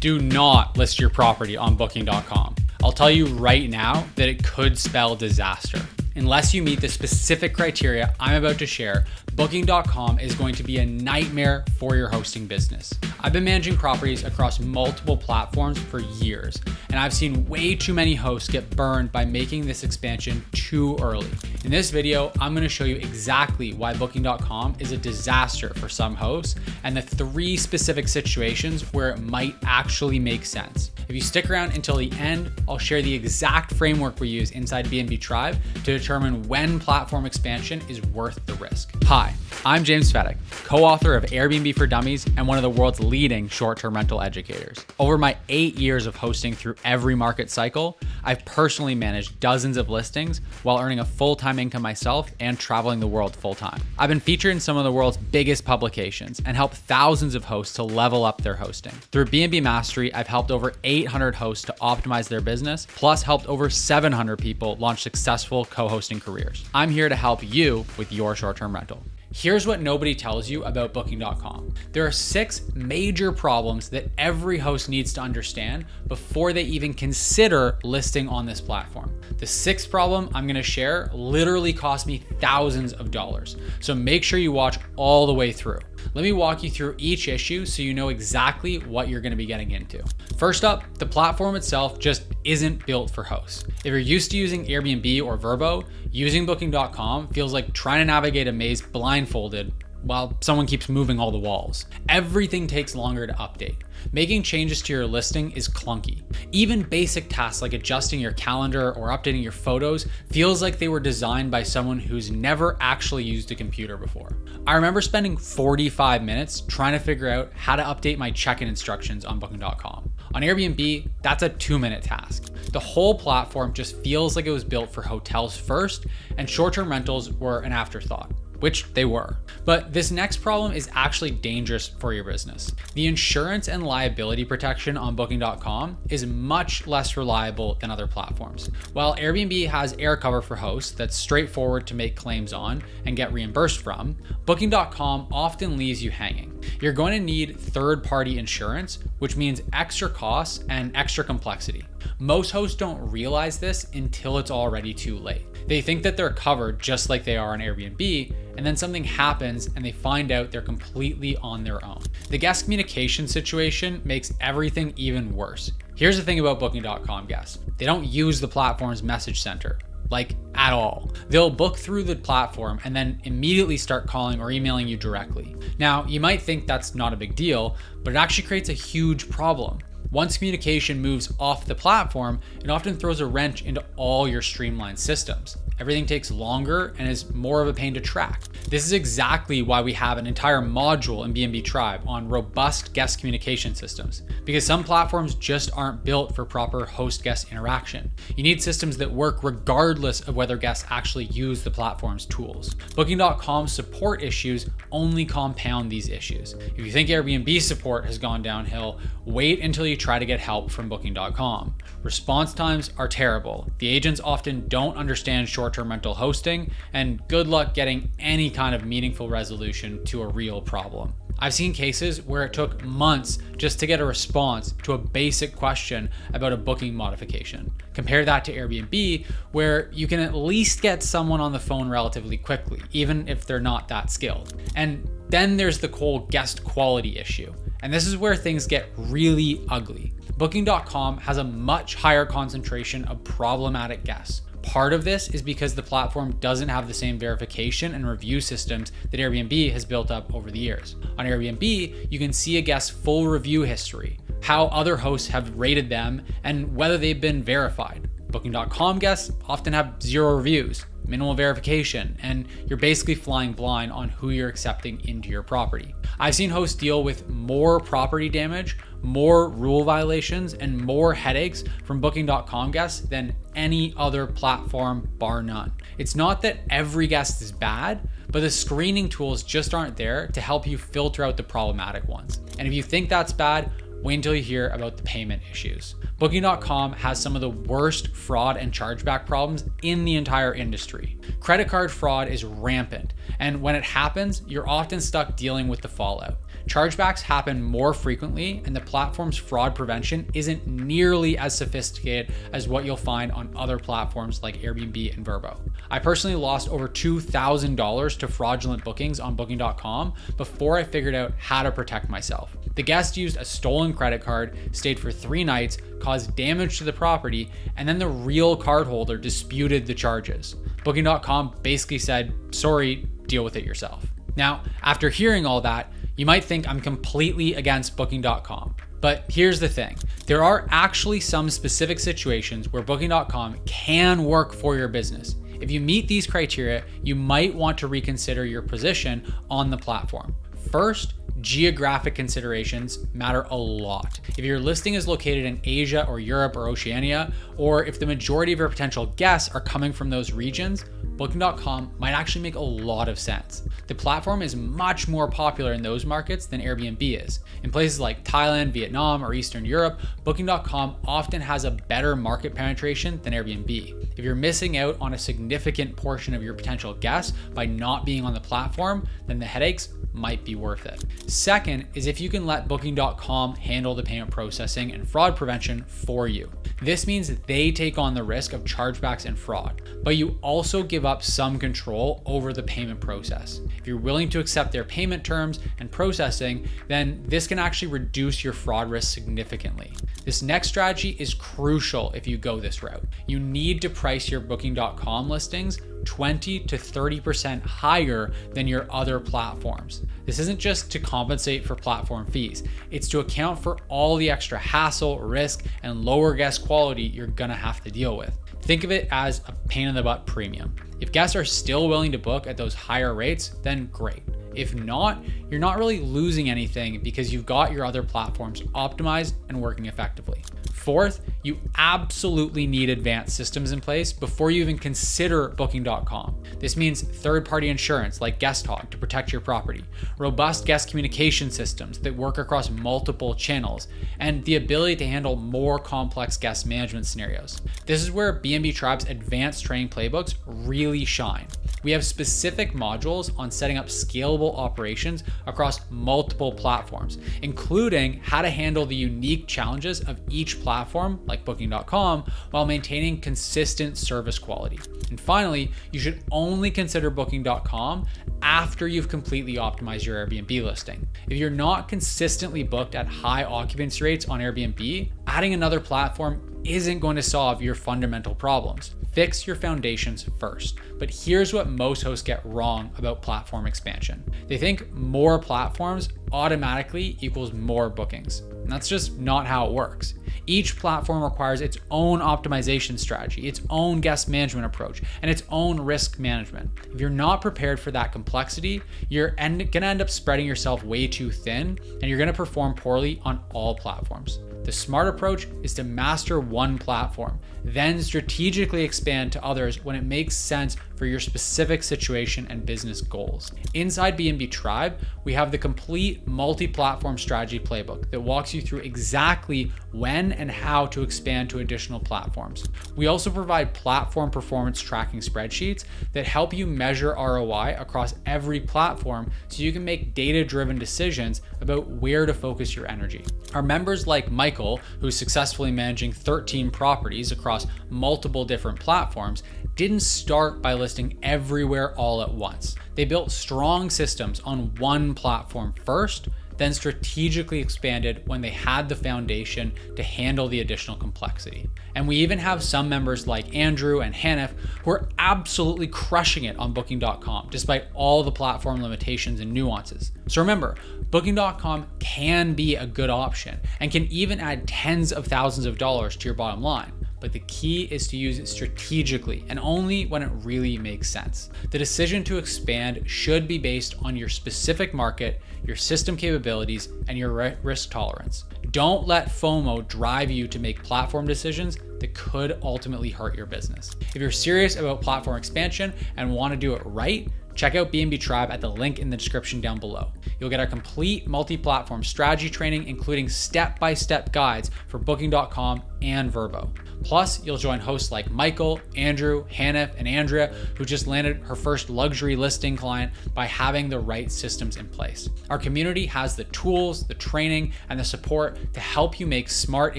Do not list your property on Booking.com. I'll tell you right now that it could spell disaster. Unless you meet the specific criteria I'm about to share, Booking.com is going to be a nightmare for your hosting business. I've been managing properties across multiple platforms for years, and I've seen way too many hosts get burned by making this expansion too early. In this video, I'm going to show you exactly why Booking.com is a disaster for some hosts and the 3 specific situations where it might actually make sense. If you stick around until the end, I'll share the exact framework we use inside BNB Tribe to determine when platform expansion is worth the risk. Hi, I'm James Fedek, co-author of Airbnb for Dummies and one of the world's leading short-term rental educators. Over my 8 years of hosting through every market cycle, I've personally managed dozens of listings while earning a full-time income myself and traveling the world full-time. I've been featured in some of the world's biggest publications and helped thousands of hosts to level up their hosting. Through BNB Mastery, I've helped over 800 hosts to optimize their business, plus helped over 700 people launch successful co-hosting careers. I'm here to help you with your short-term rental. Here's what nobody tells you about Booking.com. There are 6 major problems that every host needs to understand before they even consider listing on this platform. The 6th problem I'm gonna share literally cost me thousands of dollars, so make sure you watch all the way through. Let me walk you through each issue so you know exactly what you're gonna be getting into. First up, the platform itself just isn't built for hosts. If you're used to using Airbnb or Vrbo, using Booking.com feels like trying to navigate a maze blindfolded while someone keeps moving all the walls. Everything takes longer to update. Making changes to your listing is clunky. Even basic tasks like adjusting your calendar or updating your photos feels like they were designed by someone who's never actually used a computer before. I remember spending 45 minutes trying to figure out how to update my check-in instructions on Booking.com. On Airbnb, that's a 2-minute task. The whole platform just feels like it was built for hotels first, and short-term rentals were an afterthought, which they were. But this next problem is actually dangerous for your business. The insurance and liability protection on Booking.com is much less reliable than other platforms. While Airbnb has air cover for hosts that's straightforward to make claims on and get reimbursed from, Booking.com often leaves you hanging. You're going to need third-party insurance, which means extra costs and extra complexity. Most hosts don't realize this until it's already too late. They think that they're covered just like they are on Airbnb, and then something happens and they find out they're completely on their own. The guest communication situation makes everything even worse. Here's the thing about Booking.com guests. They don't use the platform's message center, like at all. They'll book through the platform and then immediately start calling or emailing you directly. Now, you might think that's not a big deal, but it actually creates a huge problem. Once communication moves off the platform, it often throws a wrench into all your streamlined systems. Everything takes longer and is more of a pain to track. This is exactly why we have an entire module in BNB Tribe on robust guest communication systems, because some platforms just aren't built for proper host-guest interaction. You need systems that work regardless of whether guests actually use the platform's tools. Booking.com's support issues only compound these issues. If you think Airbnb support has gone downhill, wait until you try to get help from Booking.com. Response times are terrible. The agents often don't understand short-term rental hosting, and good luck getting any kind of meaningful resolution to a real problem. I've seen cases where it took months just to get a response to a basic question about a booking modification. Compare that to Airbnb, where you can at least get someone on the phone relatively quickly, even if they're not that skilled. And then there's the whole guest quality issue. And this is where things get really ugly. Booking.com has a much higher concentration of problematic guests. Part of this is because the platform doesn't have the same verification and review systems that Airbnb has built up over the years. On Airbnb, you can see a guest's full review history, how other hosts have rated them, and whether they've been verified. Booking.com guests often have 0 reviews, minimal verification, and you're basically flying blind on who you're accepting into your property. I've seen hosts deal with more property damage, more rule violations, and more headaches from Booking.com guests than any other platform, bar none. It's not that every guest is bad, but the screening tools just aren't there to help you filter out the problematic ones. And if you think that's bad, wait until you hear about the payment issues. Booking.com has some of the worst fraud and chargeback problems in the entire industry. Credit card fraud is rampant, and when it happens, you're often stuck dealing with the fallout. Chargebacks happen more frequently, and the platform's fraud prevention isn't nearly as sophisticated as what you'll find on other platforms like Airbnb and Vrbo. I personally lost over $2,000 to fraudulent bookings on Booking.com before I figured out how to protect myself. The guest used a stolen credit card, stayed for 3 nights, caused damage to the property, and then the real cardholder disputed the charges. Booking.com basically said, sorry, deal with it yourself. Now, after hearing all that, you might think I'm completely against Booking.com. But here's the thing. There are actually some specific situations where Booking.com can work for your business. If you meet these criteria, you might want to reconsider your position on the platform. First, geographic considerations matter a lot. If your listing is located in Asia or Europe or Oceania, or if the majority of your potential guests are coming from those regions, Booking.com might actually make a lot of sense. The platform is much more popular in those markets than Airbnb is. In places like Thailand, Vietnam, or Eastern Europe, Booking.com often has a better market penetration than Airbnb. If you're missing out on a significant portion of your potential guests by not being on the platform, then the headaches might be worth it. Second is if you can let Booking.com handle the payment processing and fraud prevention for you. This means that they take on the risk of chargebacks and fraud, but you also give up some control over the payment process. If you're willing to accept their payment terms and processing, then this can actually reduce your fraud risk significantly. This next strategy is crucial if you go this route. You need to price your Booking.com listings 20 to 30% higher than your other platforms. This isn't just to compensate for platform fees, it's to account for all the extra hassle, risk, and lower guest quality you're gonna have to deal with. Think of it as a pain in the butt premium. If guests are still willing to book at those higher rates, then great. If not, you're not really losing anything because you've got your other platforms optimized and working effectively. Fourth, you absolutely need advanced systems in place before you even consider Booking.com. This means third-party insurance like GuestHog to protect your property, robust guest communication systems that work across multiple channels, and the ability to handle more complex guest management scenarios. This is where B&B Tribe's advanced training playbooks really shine. We have specific modules on setting up scalable operations across multiple platforms, including how to handle the unique challenges of each platform, like Booking.com, while maintaining consistent service quality. And finally, you should only consider Booking.com after you've completely optimized your Airbnb listing. If you're not consistently booked at high occupancy rates on Airbnb, adding another platform isn't going to solve your fundamental problems. Fix your foundations first. But here's what most hosts get wrong about platform expansion. They think more platforms automatically equals more bookings. And that's just not how it works. Each platform requires its own optimization strategy, its own guest management approach, and its own risk management. If you're not prepared for that complexity, you're gonna end up spreading yourself way too thin, and you're gonna perform poorly on all platforms. The smart approach is to master one platform, then strategically expand to others when it makes sense for your specific situation and business goals. Inside B&B Tribe, we have the complete multi-platform strategy playbook that walks you through exactly when and how to expand to additional platforms. We also provide platform performance tracking spreadsheets that help you measure ROI across every platform so you can make data-driven decisions about where to focus your energy. Our members like Michael, who's successfully managing 13 properties across multiple different platforms, didn't start by listing everywhere all at once. They built strong systems on one platform first, then strategically expanded when they had the foundation to handle the additional complexity. And we even have some members like Andrew and Hanif who are absolutely crushing it on Booking.com despite all the platform limitations and nuances. So remember, Booking.com can be a good option and can even add tens of thousands of dollars to your bottom line. But the key is to use it strategically and only when it really makes sense. The decision to expand should be based on your specific market, your system capabilities, and your risk tolerance. Don't let FOMO drive you to make platform decisions that could ultimately hurt your business. If you're serious about platform expansion and want to do it right, check out BNB Tribe at the link in the description down below. You'll get our complete multi-platform strategy training, including step-by-step guides for Booking.com and Vrbo. Plus, you'll join hosts like Michael, Andrew, Hanif, and Andrea, who just landed her first luxury listing client by having the right systems in place. Our community has the tools, the training, and the support to help you make smart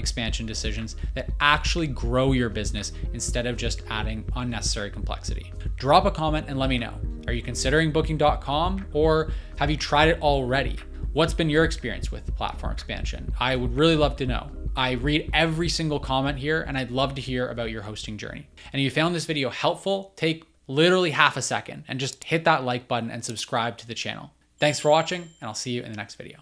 expansion decisions that actually grow your business instead of just adding unnecessary complexity. Drop a comment and let me know. Are you considering Booking.com, or have you tried it already? What's been your experience with the platform expansion? I would really love to know. I read every single comment here, and I'd love to hear about your hosting journey. And if you found this video helpful, take literally half a second and just hit that like button and subscribe to the channel. Thanks for watching, and I'll see you in the next video.